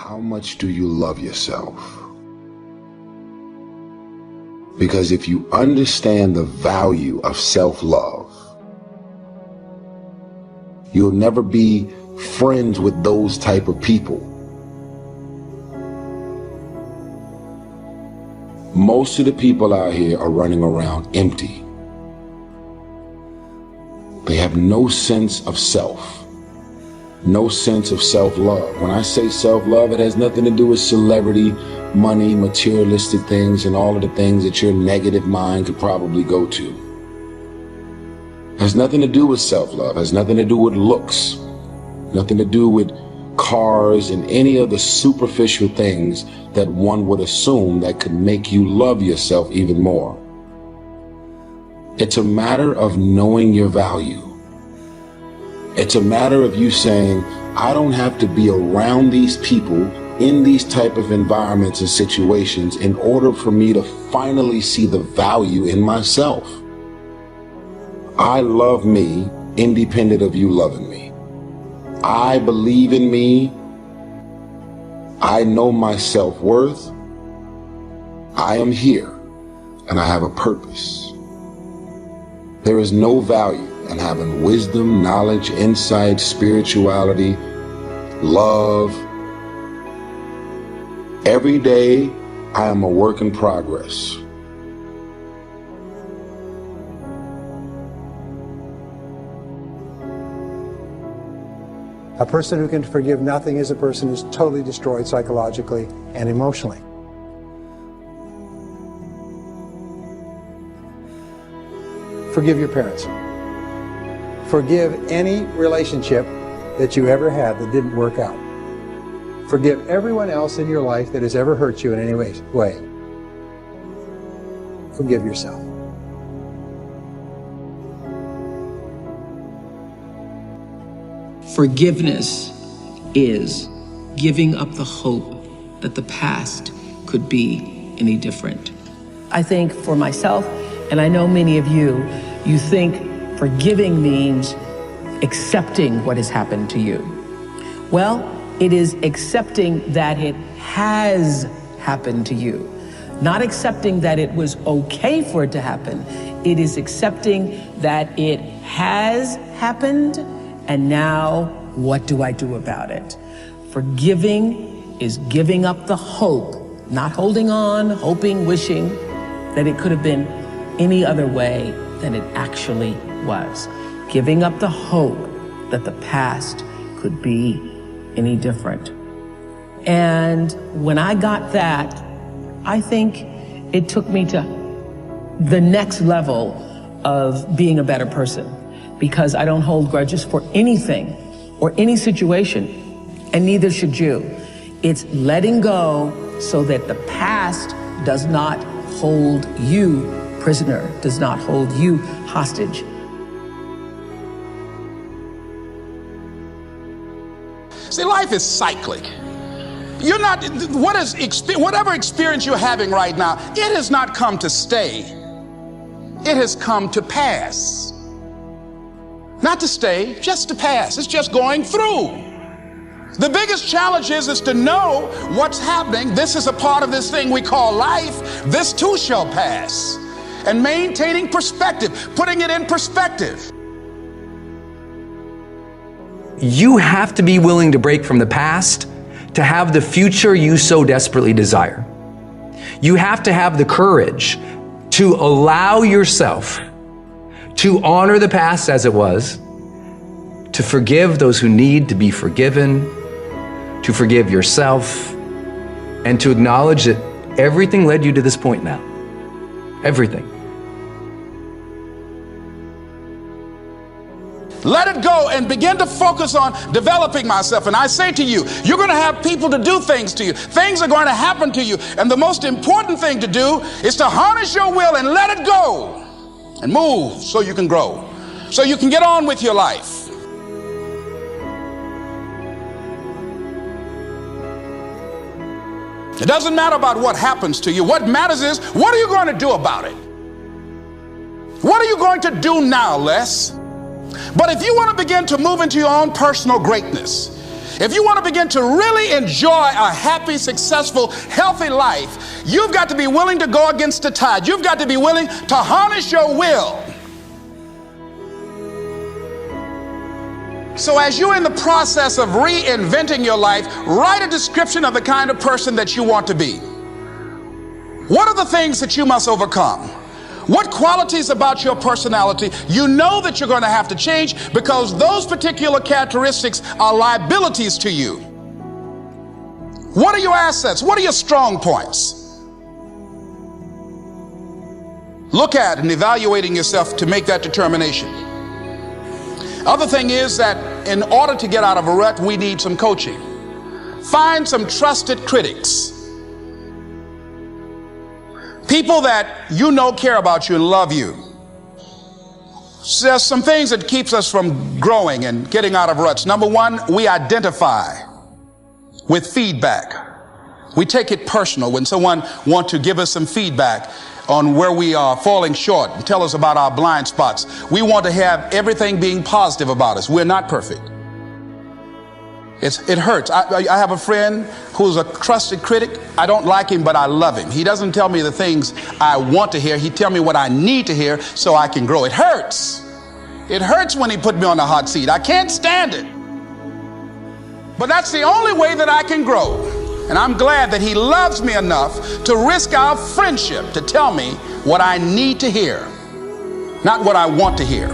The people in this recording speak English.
How much do you love yourself? Because if you understand the value of self-love, you'll never be friends with those type of people. Most of the people out here are running around empty. They have no sense of self, no sense of self-love. When I say self-love, it has nothing to do with celebrity, money, materialistic things, and all of the things that your negative mind could probably go to. It has nothing to do with self-love. It has nothing to do with looks, nothing to do with cars and any of the superficial things that one would assume that could make you love yourself even more. It's a matter of knowing your value. It's a matter of you saying, I don't have to be around these people in these type of environments and situations in order for me to finally see the value in myself. I love me independent of you loving me. I believe in me. I know my self-worth. I am here and I have a purpose. There is no value in having wisdom, knowledge, insight, spirituality, love. Every day, I am a work in progress. A person who can forgive nothing is a person who's totally destroyed psychologically and emotionally. Forgive your parents. Forgive any relationship that you ever had that didn't work out. Forgive everyone else in your life that has ever hurt you in any way. Forgive yourself. Forgiveness is giving up the hope that the past could be any different. I think for myself, and I know many of you, you think forgiving means accepting what has happened to you. Well, it is accepting that it has happened to you. Not accepting that it was okay for it to happen. It is accepting that it has happened, and now what do I do about it? Forgiving is giving up the hope, not holding on, hoping, wishing that it could have been any other way than it actually was. Giving up the hope that the past could be any different. And when I got that, I think it took me to the next level of being a better person, because I don't hold grudges for anything or any situation, and neither should you. It's letting go so that the past does not hold you prisoner, does not hold you hostage. See, life is cyclic. You're not, whatever experience you're having right now, it has not come to stay. It has come to pass. Not to stay, just to pass. It's just going through. The biggest challenge is to know what's happening. This is a part of this thing we call life. This too shall pass. And maintaining perspective, putting it in perspective. You have to be willing to break from the past to have the future you so desperately desire. You have to have the courage to allow yourself to honor the past as it was, to forgive those who need to be forgiven, to forgive yourself, and to acknowledge that everything led you to this point now. Everything. Let it go and begin to focus on developing myself. And I say to you, you're going to have people to do things to you. Things are going to happen to you. And the most important thing to do is to harness your will and let it go and move so you can grow, so you can get on with your life. It doesn't matter about what happens to you. What matters is, what are you going to do about it? What are you going to do now, Les? But if you want to begin to move into your own personal greatness, If you want to begin to really enjoy a happy, successful, healthy life, you've got to be willing to go against the tide. You've got to be willing to harness your will. So as you're in the process of reinventing your life, write a description of the kind of person that you want to be. What are the things that you must overcome? What qualities about your personality you know that you're going to have to change, because those particular characteristics are liabilities to you? What are your assets? What are your strong points? Look at and evaluating yourself to make that determination. Other thing is that in order to get out of a rut, we need some coaching. Find some trusted critics. People that you know care about you and love you. So there's some things that keeps us from growing and getting out of ruts. Number one, we identify with feedback. We take it personal when someone wants to give us some feedback on where we are falling short and tell us about our blind spots. We want to have everything being positive about us. We're not perfect. It hurts. I have a friend who's a trusted critic. I don't like him, but I love him. He doesn't tell me the things I want to hear. He tells me what I need to hear so I can grow. It hurts. It hurts when he put me on the hot seat. I can't stand it. But that's the only way that I can grow. And I'm glad that he loves me enough to risk our friendship to tell me what I need to hear, not what I want to hear.